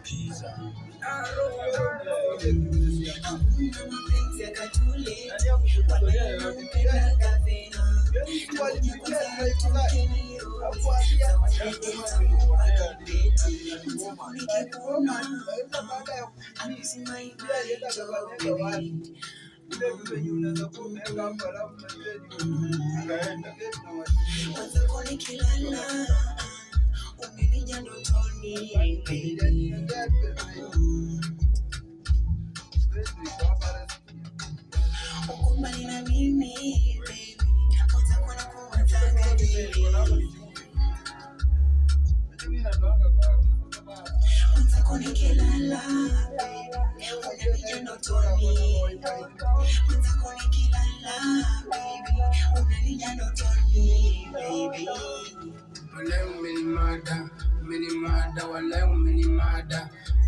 Pizza.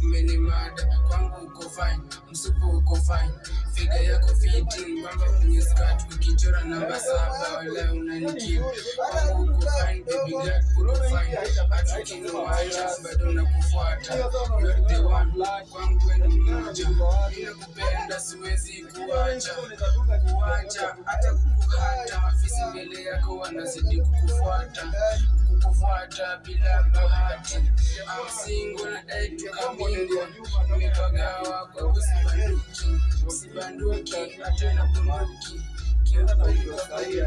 Umenimada kwangu uko fine, msupu uko fine, figa yako fiti, mbamba kwenye skirt ukichora namba 7, wala unanikill. Kwangu uko fine, baby girl uko fine, hata ukiniacha bado nakufuata. You're the one, kwangu wewe ni mmoja, ninakupenda siwezi kuacha, hata kukuhata, afisi mbele yako wanazidi kukufuata bila bahati. I'm single nadai tukamingo, nimepagawa kwa kusibanduki, hata na bunduki kiukweli wafai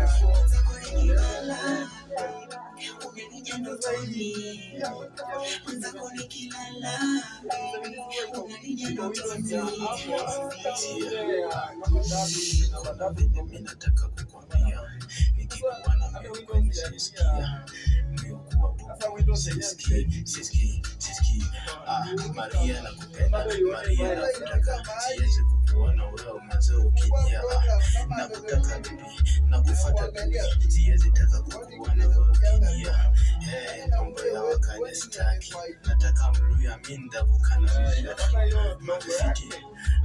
mimi nataka kukwambia, nikikuwa na wewe kwenye sisikia Siski, Maria nakupenda, Maria nakutaka, siwezi kukuona wewe mwanzo ukinia. Nakutaka bibi, nakufuata bibi, siwezi taka kukuona wewe ukinia. Mambo ya wakane sitaki, nataka mluya minda vukana mlaki. Mafiti,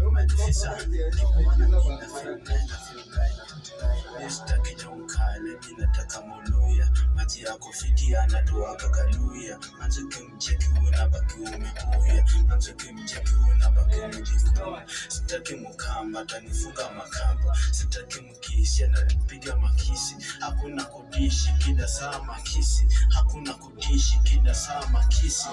umedifisa, nikuwana mina feel sitaki jomkale, minataka muluya. Maji yako fiti anatoa kakaluya. Manzuke mcheki unabaki umebuya, manzuke mcheki unabaki umejifua. Sitaki mukamba, tanifunga makamba. Sitaki mkisi, ananipiga makisi. Hakuna kudishi, kila saa makisi. Hakuna kudishi, kila saa makisi.